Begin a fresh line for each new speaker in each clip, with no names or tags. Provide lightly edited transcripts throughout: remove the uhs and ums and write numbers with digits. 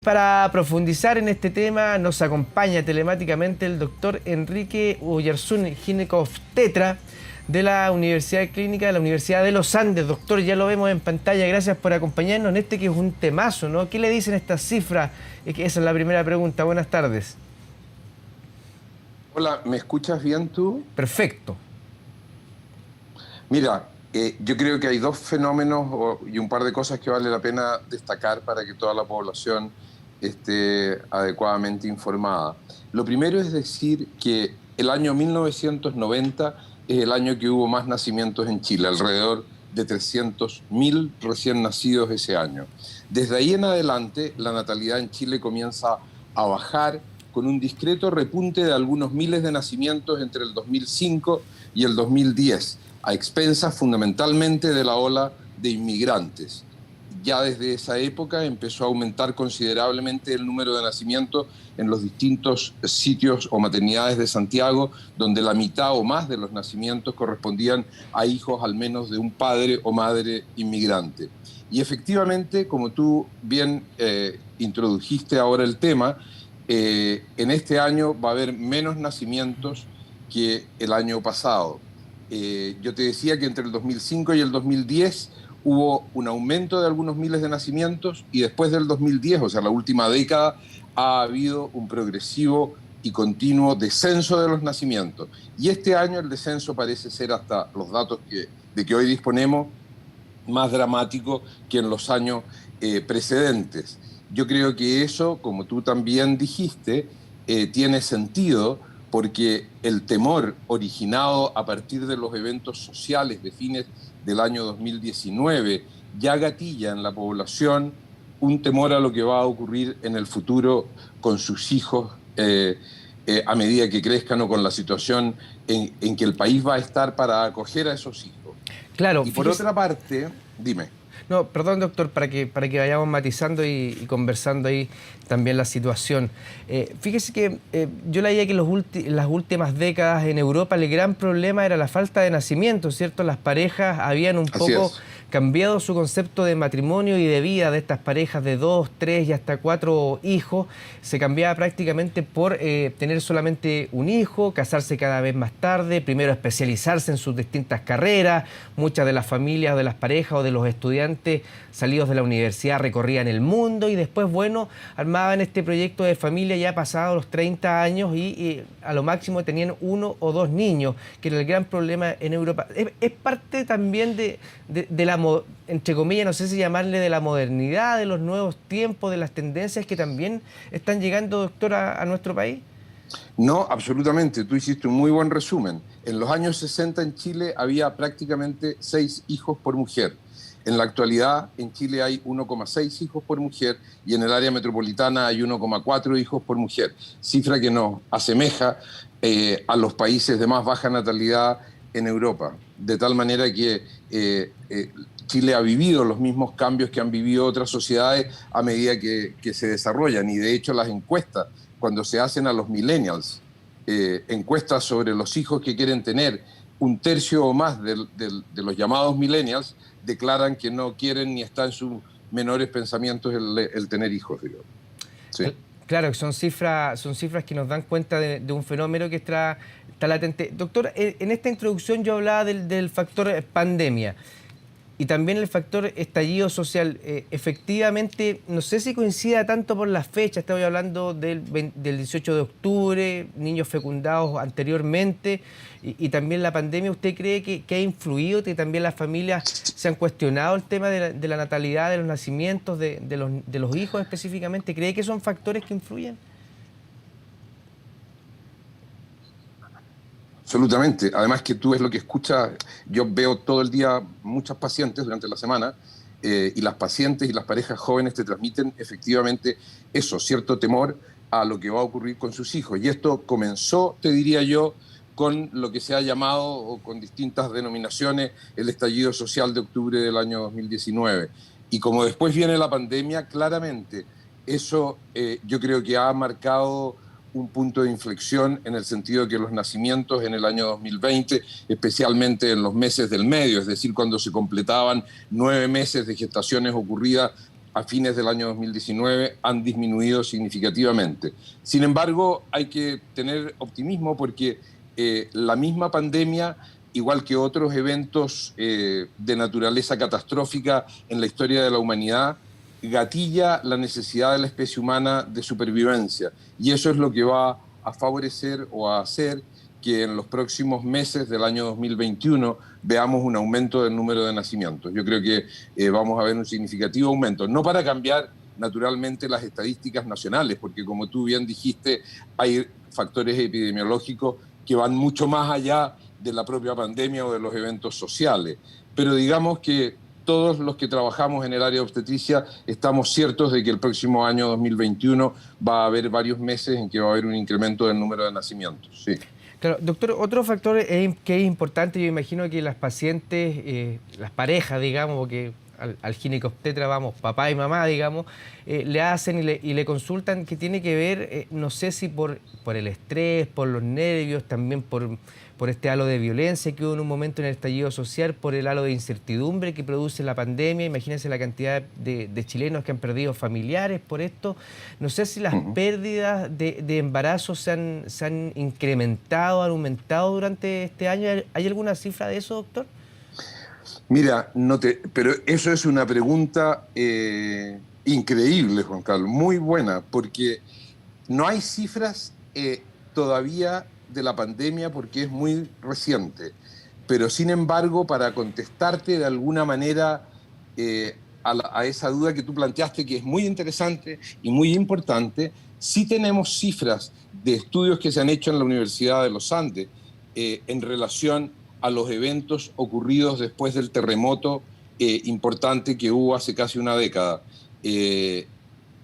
Para profundizar en este tema nos acompaña telemáticamente el doctor Enrique Oyarzún, ginecobstetra de la Universidad Clínica de la Universidad de los Andes. Doctor, ya lo vemos en pantalla, gracias por acompañarnos en este que es un temazo, ¿no? ¿Qué le dicen estas cifras? Esa es la primera pregunta. Buenas tardes.
Hola, ¿me escuchas bien tú?
Perfecto.
Mira, yo creo que hay dos fenómenos y un par de cosas que vale la pena destacar para que toda la población esté adecuadamente informada. Lo primero es decir que el año 1990 es el año que hubo más nacimientos en Chile, alrededor de 300.000 recién nacidos ese año. Desde ahí en adelante, la natalidad en Chile comienza a bajar con un discreto repunte de algunos miles de nacimientos entre el 2005 y el 2010, a expensas fundamentalmente de la ola de inmigrantes. Ya desde esa época empezó a aumentar considerablemente el número de nacimientos en los distintos sitios o maternidades de Santiago, donde la mitad o más de los nacimientos correspondían a hijos al menos de un padre o madre inmigrante. Y efectivamente, como tú bien introdujiste ahora el tema, en este año va a haber menos nacimientos que el año pasado. Yo te decía que entre el 2005 y el 2010 hubo un aumento de algunos miles de nacimientos y después del 2010, o sea, la última década, ha habido un progresivo y continuo descenso de los nacimientos. Y este año el descenso parece ser, hasta los datos de que hoy disponemos, más dramático que en los años precedentes. Yo creo que eso, como tú también dijiste, tiene sentido porque el temor originado a partir de los eventos sociales de fines del año 2019 ya gatilla en la población un temor a lo que va a ocurrir en el futuro con sus hijos a medida que crezcan o con la situación en que el país va a estar para acoger a esos hijos.
Claro,
y por otra parte, dime.
No, perdón, doctor, para que vayamos matizando y conversando ahí también la situación. Fíjese que yo leía que en las últimas décadas en Europa el gran problema era la falta de nacimiento, ¿cierto? Las parejas habían un poco cambiado su concepto de matrimonio y de vida de estas parejas de 2, 3 y hasta 4 hijos. Se cambiaba prácticamente por tener solamente un hijo, casarse cada vez más tarde, primero especializarse en sus distintas carreras. Muchas de las familias, de las parejas o de los estudiantes salidos de la universidad recorrían el mundo y después, bueno, armaban este proyecto de familia ya pasados los 30 años y a lo máximo tenían 1 o 2 niños, que era el gran problema en Europa. Es parte también de la, entre comillas, no sé si llamarle de la modernidad, de los nuevos tiempos, de las tendencias que también están llegando, doctor, a nuestro país.
No, absolutamente. Tú hiciste un muy buen resumen. En los años 60 en Chile había prácticamente 6 hijos por mujer. En la actualidad en Chile hay 1,6 hijos por mujer y en el área metropolitana hay 1,4 hijos por mujer, cifra que nos asemeja a los países de más baja natalidad en Europa. De tal manera que Chile ha vivido los mismos cambios que han vivido otras sociedades a medida que se desarrollan. Y de hecho las encuestas, cuando se hacen a los millennials, encuestas sobre los hijos que quieren tener, 1/3 o más de los llamados millennials declaran que no quieren ni está en sus menores pensamientos el tener hijos, digamos. ¿Sí?
Claro, que son cifras que nos dan cuenta de un fenómeno que está latente. Doctor, en esta introducción yo hablaba del factor pandemia y también el factor estallido social. Efectivamente, no sé si coincida tanto por las fechas, estoy hablando del 18 de octubre, niños fecundados anteriormente, y también la pandemia. ¿Usted cree que ha influido, que también las familias se han cuestionado el tema de la natalidad, de los nacimientos, de los hijos específicamente? ¿Cree que son factores que influyen?
Absolutamente. Además que tú es lo que escuchas. Yo veo todo el día muchas pacientes durante la semana y las pacientes y las parejas jóvenes te transmiten efectivamente eso, cierto temor a lo que va a ocurrir con sus hijos. Y esto comenzó, te diría yo, con lo que se ha llamado, o con distintas denominaciones, el estallido social de octubre del año 2019. Y como después viene la pandemia, claramente eso yo creo que ha marcado un punto de inflexión en el sentido de que los nacimientos en el año 2020, especialmente en los meses del medio, es decir, cuando se completaban 9 meses de gestaciones ocurridas a fines del año 2019 han disminuido significativamente. Sin embargo, hay que tener optimismo porque la misma pandemia, igual que otros eventos de naturaleza catastrófica en la historia de la humanidad, gatilla la necesidad de la especie humana de supervivencia. Y eso es lo que va a favorecer o a hacer que en los próximos meses del año 2021 veamos un aumento del número de nacimientos. Yo creo que vamos a ver un significativo aumento, no para cambiar naturalmente las estadísticas nacionales, porque como tú bien dijiste, hay factores epidemiológicos que van mucho más allá de la propia pandemia o de los eventos sociales. Pero digamos que todos los que trabajamos en el área de obstetricia estamos ciertos de que el próximo año 2021 va a haber varios meses en que va a haber un incremento del número de nacimientos. Sí.
Claro, doctor, otro factor que es importante, yo imagino que las pacientes, las parejas, digamos, porque al ginecobstetra vamos papá y mamá, digamos, le hacen y le consultan que tiene que ver, no sé si por el estrés, por los nervios, también por este halo de violencia que hubo en un momento en el estallido social, por el halo de incertidumbre que produce la pandemia. Imagínense la cantidad de chilenos que han perdido familiares por esto. No sé si las pérdidas de embarazo se han incrementado, han aumentado durante este año. ¿Hay alguna cifra de eso, doctor?
Mira, pero eso es una pregunta increíble, Juan Carlos, muy buena, porque no hay cifras todavía de la pandemia porque es muy reciente. Pero sin embargo, para contestarte de alguna manera a esa duda que tú planteaste, que es muy interesante y muy importante, sí tenemos cifras de estudios que se han hecho en la Universidad de los Andes en relación a los eventos ocurridos después del terremoto importante que hubo hace casi una década.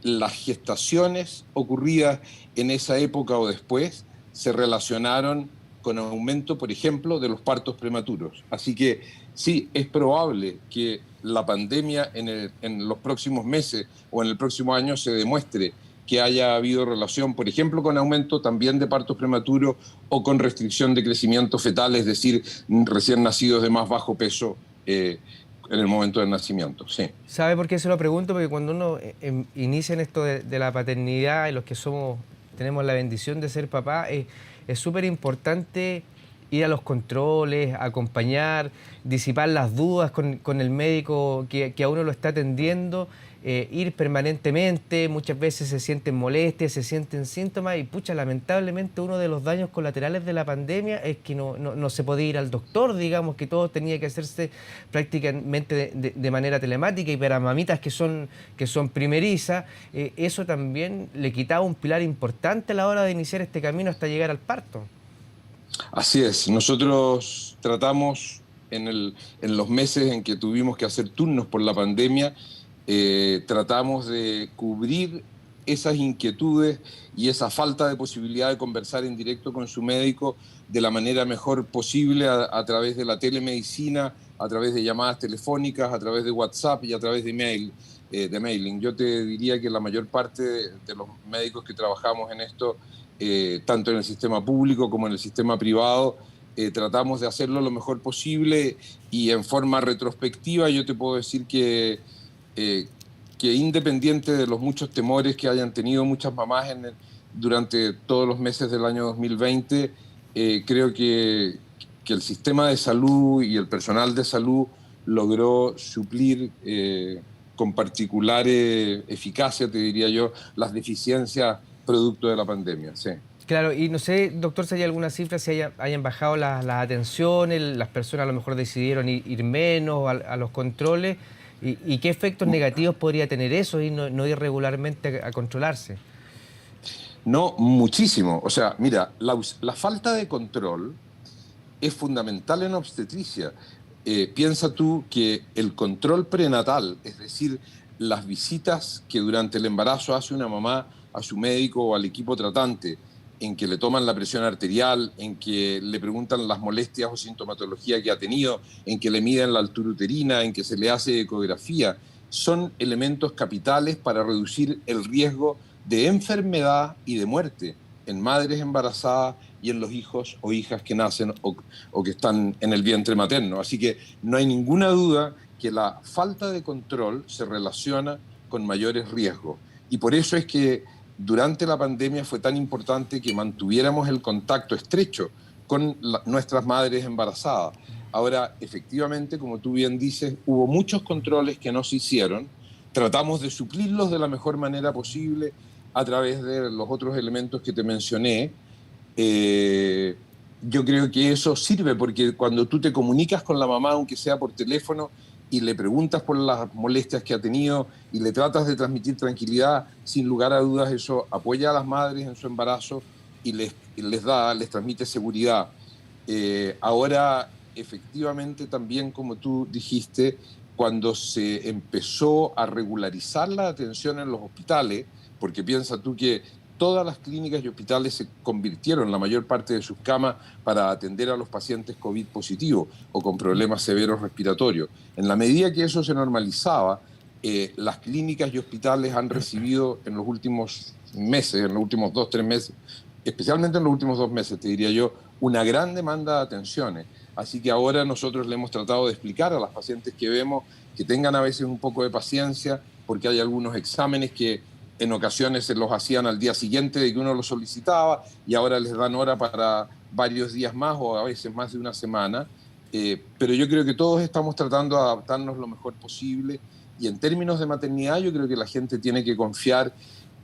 Las gestaciones ocurridas en esa época o después se relacionaron con aumento, por ejemplo, de los partos prematuros. Así que sí, es probable que la pandemia en los próximos meses o en el próximo año se demuestre que haya habido relación, por ejemplo, con aumento también de partos prematuros o con restricción de crecimiento fetal, es decir, recién nacidos de más bajo peso en el momento del nacimiento. Sí.
¿Sabe por qué se lo pregunto? Porque cuando uno inicia en esto de la paternidad y los que tenemos la bendición de ser papá, es súper importante ir a los controles, acompañar, disipar las dudas con el médico que a uno lo está atendiendo, ir permanentemente. Muchas veces se sienten molestias, se sienten síntomas y pucha, lamentablemente uno de los daños colaterales de la pandemia es que no se podía ir al doctor, digamos, que todo tenía que hacerse prácticamente de manera telemática, y para mamitas que son primerizas, eso también le quitaba un pilar importante a la hora de iniciar este camino hasta llegar al parto.
Así es, nosotros tratamos en los meses en que tuvimos que hacer turnos por la pandemia, tratamos de cubrir esas inquietudes y esa falta de posibilidad de conversar en directo con su médico de la manera mejor posible a través de la telemedicina, a través de llamadas telefónicas, a través de WhatsApp y a través de mailing. Yo te diría que la mayor parte de los médicos que trabajamos en esto, tanto en el sistema público como en el sistema privado, tratamos de hacerlo lo mejor posible, y en forma retrospectiva yo te puedo decir que independiente de los muchos temores que hayan tenido muchas mamás durante todos los meses del año 2020, creo que el sistema de salud y el personal de salud logró suplir con particular eficacia, te diría yo, las deficiencias producto de la pandemia. Sí.
Claro, y no sé, doctor, si hay alguna cifra, si hayan bajado las atenciones, las personas a lo mejor decidieron ir menos a los controles, y qué efectos negativos podría tener eso y no ir regularmente a controlarse.
No, muchísimo. O sea, mira, la falta de control es fundamental en obstetricia. Piensa tú que el control prenatal, es decir, las visitas que durante el embarazo hace una mamá a su médico o al equipo tratante, en que le toman la presión arterial, en que le preguntan las molestias o sintomatología que ha tenido, en que le miden la altura uterina, en que se le hace ecografía, son elementos capitales para reducir el riesgo de enfermedad y de muerte en madres embarazadas y en los hijos o hijas que nacen o que están en el vientre materno. Así que no hay ninguna duda que la falta de control se relaciona con mayores riesgos. Y por eso es que durante la pandemia fue tan importante que mantuviéramos el contacto estrecho con nuestras madres embarazadas. Ahora, efectivamente, como tú bien dices, hubo muchos controles que no se hicieron. Tratamos de suplirlos de la mejor manera posible a través de los otros elementos que te mencioné. Yo creo que eso sirve porque cuando tú te comunicas con la mamá, aunque sea por teléfono, y le preguntas por las molestias que ha tenido y le tratas de transmitir tranquilidad, sin lugar a dudas eso apoya a las madres en su embarazo y les transmite seguridad. Ahora, efectivamente, también como tú dijiste, cuando se empezó a regularizar la atención en los hospitales, porque piensa tú que todas las clínicas y hospitales se convirtieron la mayor parte de sus camas para atender a los pacientes COVID positivos o con problemas severos respiratorios. En la medida que eso se normalizaba, las clínicas y hospitales han recibido en los últimos meses, en los últimos 2 o 3 meses, especialmente en los últimos 2 meses, te diría yo, una gran demanda de atenciones. Así que ahora nosotros le hemos tratado de explicar a las pacientes que vemos que tengan a veces un poco de paciencia, porque hay algunos exámenes que en ocasiones se los hacían al día siguiente de que uno los solicitaba y ahora les dan hora para varios días más o a veces más de una semana. Pero yo creo que todos estamos tratando de adaptarnos lo mejor posible y en términos de maternidad yo creo que la gente tiene que confiar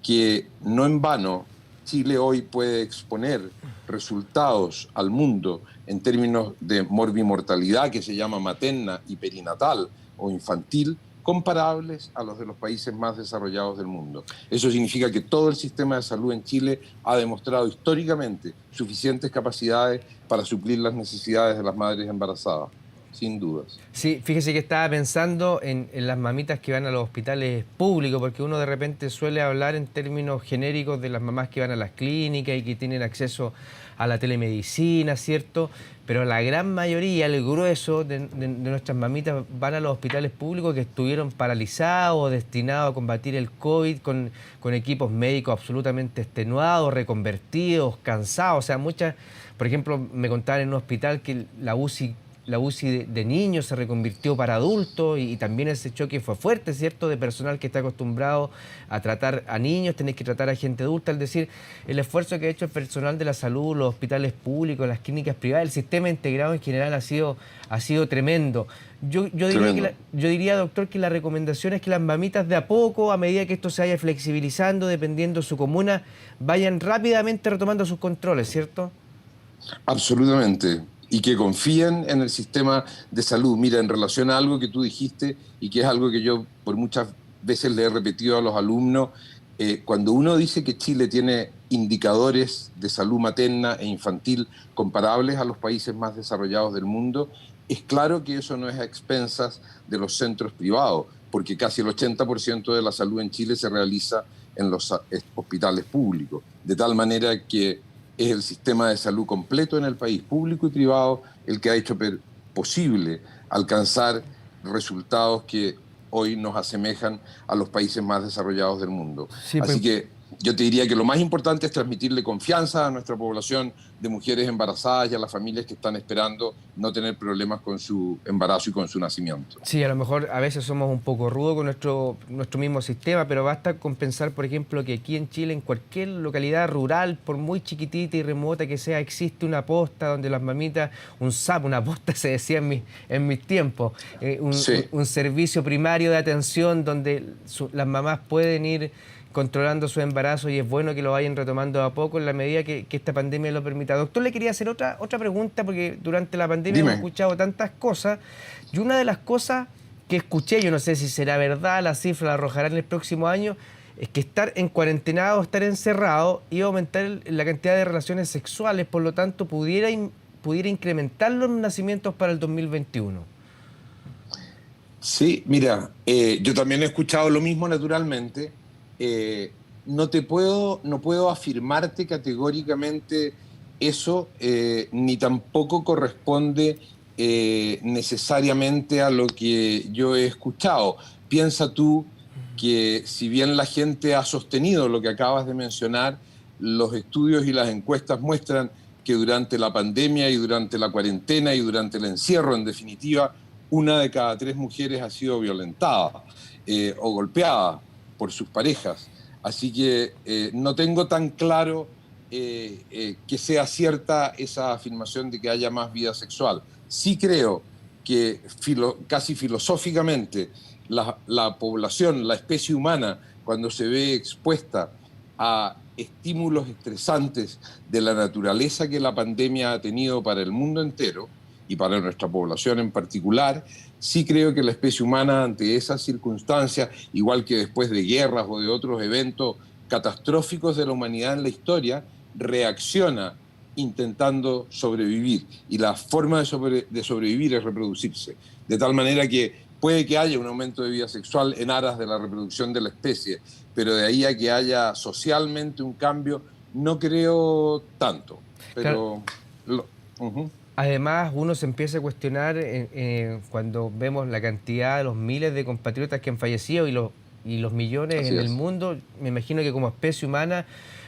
que no en vano Chile hoy puede exponer resultados al mundo en términos de morbimortalidad que se llama materna y perinatal o infantil, comparables a los de los países más desarrollados del mundo. Eso significa que todo el sistema de salud en Chile ha demostrado históricamente suficientes capacidades para suplir las necesidades de las madres embarazadas, sin dudas.
Sí, fíjese que estaba pensando en las mamitas que van a los hospitales públicos, porque uno de repente suele hablar en términos genéricos de las mamás que van a las clínicas y que tienen acceso a la telemedicina, ¿cierto? Pero la gran mayoría, el grueso de nuestras mamitas van a los hospitales públicos que estuvieron paralizados o destinados a combatir el COVID con equipos médicos absolutamente extenuados, reconvertidos, cansados. O sea, muchas, por ejemplo, me contaban en un hospital que la UCI de niños se reconvirtió para adultos y también ese choque fue fuerte, ¿cierto? De personal que está acostumbrado a tratar a niños, tener que tratar a gente adulta. Es decir, el esfuerzo que ha hecho el personal de la salud, los hospitales públicos, las clínicas privadas, el sistema integrado en general ha sido tremendo. Yo diría, doctor, que la recomendación es que las mamitas de a poco, a medida que esto se vaya flexibilizando, dependiendo de su comuna, vayan rápidamente retomando sus controles, ¿cierto?
Absolutamente. Y que confíen en el sistema de salud. Mira, en relación a algo que tú dijiste y que es algo que yo por muchas veces le he repetido a los alumnos, cuando uno dice que Chile tiene indicadores de salud materna e infantil comparables a los países más desarrollados del mundo, es claro que eso no es a expensas de los centros privados, porque casi el 80% de la salud en Chile se realiza en los hospitales públicos, de tal manera que es el sistema de salud completo en el país, público y privado, el que ha hecho posible alcanzar resultados que hoy nos asemejan a los países más desarrollados del mundo.
Sí,
Así que yo te diría que lo más importante es transmitirle confianza a nuestra población de mujeres embarazadas y a las familias que están esperando no tener problemas con su embarazo y con su nacimiento.
Sí, a lo mejor a veces somos un poco rudos con nuestro mismo sistema, pero basta con pensar, por ejemplo, que aquí en Chile, en cualquier localidad rural, por muy chiquitita y remota que sea, existe una posta donde las mamitas, un SAP, una posta se decía en mis tiempos, un servicio primario de atención donde las mamás pueden ir controlando su embarazo y es bueno que lo vayan retomando a poco en la medida que esta pandemia lo permita. Doctor, le quería hacer otra pregunta porque durante la pandemia hemos escuchado tantas cosas y una de las cosas que escuché, yo no sé si será verdad, la cifra la arrojará en el próximo año, es que estar en cuarentena o estar encerrado iba a aumentar la cantidad de relaciones sexuales, por lo tanto pudiera incrementar los nacimientos para el 2021.
Sí, mira, yo también he escuchado lo mismo naturalmente. No puedo afirmarte categóricamente eso, ni tampoco corresponde necesariamente a lo que yo he escuchado. Piensa tú que si bien la gente ha sostenido lo que acabas de mencionar, los estudios y las encuestas muestran que durante la pandemia y durante la cuarentena y durante el encierro, en definitiva, 1 de cada 3 mujeres ha sido violentada o golpeada. por sus parejas. Así que no tengo tan claro que sea cierta esa afirmación de que haya más vida sexual. Sí creo que casi filosóficamente la población, la especie humana, cuando se ve expuesta a estímulos estresantes de la naturaleza que la pandemia ha tenido para el mundo entero y para nuestra población en particular, sí creo que la especie humana ante esas circunstancias, igual que después de guerras o de otros eventos catastróficos de la humanidad en la historia, reacciona intentando sobrevivir. Y la forma de sobrevivir es reproducirse. De tal manera que puede que haya un aumento de vida sexual en aras de la reproducción de la especie, pero de ahí a que haya socialmente un cambio, no creo tanto. Pero...
Claro. Además, uno se empieza a cuestionar cuando vemos la cantidad de los miles de compatriotas que han fallecido y los millones
Así
en el
es.
mundo. Me imagino que como especie humana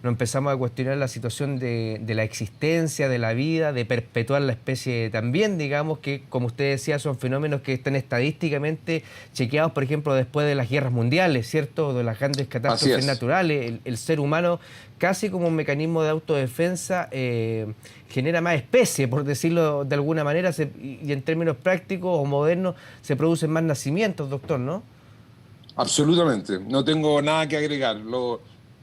nos empezamos a cuestionar la situación de la existencia, de la vida, de perpetuar la especie también, digamos que, como usted decía, son fenómenos que están estadísticamente chequeados, por ejemplo, después de las guerras mundiales, ¿cierto? O de las grandes catástrofes naturales. El ser humano, casi como un mecanismo de autodefensa, genera más especie, por decirlo de alguna manera, y en términos prácticos o modernos se producen más nacimientos, doctor, ¿no?
Absolutamente, no tengo nada que agregar.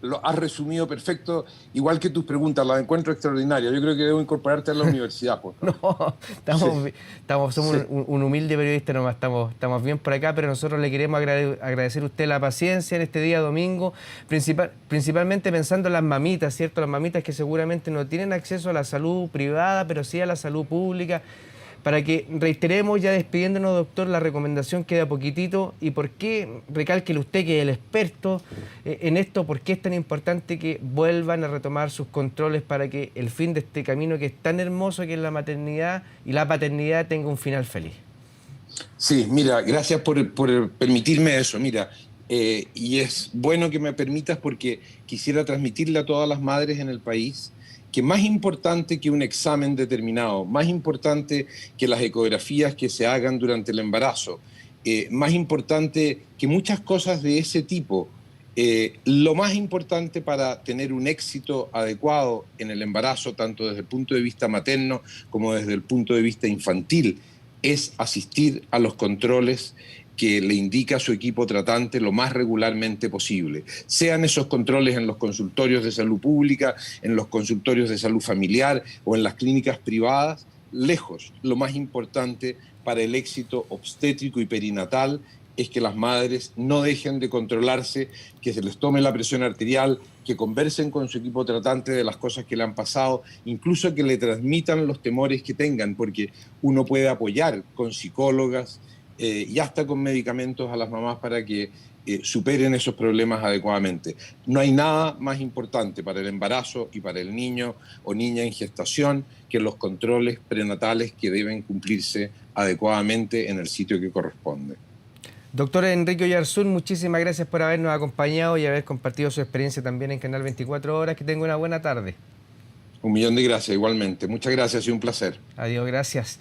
Lo has resumido perfecto, igual que tus preguntas, las encuentro extraordinarias. Yo creo que debo incorporarte a la universidad, pues, ¿no?
No, somos
Sí.
un humilde periodista nomás, estamos bien por acá, pero nosotros le queremos agradecer a usted la paciencia en este día domingo, principalmente pensando en las mamitas, ¿cierto? Las mamitas que seguramente no tienen acceso a la salud privada, pero sí a la salud pública. Para que reiteremos, ya despidiéndonos, doctor, la recomendación queda poquitito. ¿Y por qué? Recálquele usted, que es el experto en esto, ¿por qué es tan importante que vuelvan a retomar sus controles para que el fin de este camino que es tan hermoso, que es la maternidad y la paternidad, tenga un final feliz?
Sí, mira, gracias por permitirme eso. Mira, y es bueno que me permitas porque quisiera transmitirle a todas las madres en el país que más importante que un examen determinado, más importante que las ecografías que se hagan durante el embarazo, más importante que muchas cosas de ese tipo, lo más importante para tener un éxito adecuado en el embarazo, tanto desde el punto de vista materno como desde el punto de vista infantil, es asistir a los controles que le indica a su equipo tratante lo más regularmente posible. Sean esos controles en los consultorios de salud pública, en los consultorios de salud familiar o en las clínicas privadas, lejos. Lo más importante para el éxito obstétrico y perinatal es que las madres no dejen de controlarse, que se les tome la presión arterial, que conversen con su equipo tratante de las cosas que le han pasado, incluso que le transmitan los temores que tengan, porque uno puede apoyar con psicólogas, y hasta con medicamentos a las mamás para que superen esos problemas adecuadamente. No hay nada más importante para el embarazo y para el niño o niña en gestación que los controles prenatales que deben cumplirse adecuadamente en el sitio que corresponde.
Doctor Enrique Oyarzún, muchísimas gracias por habernos acompañado y haber compartido su experiencia también en Canal 24 Horas. Que tenga una buena tarde.
1.000.000 de gracias, igualmente. Muchas gracias y un placer.
Adiós, gracias.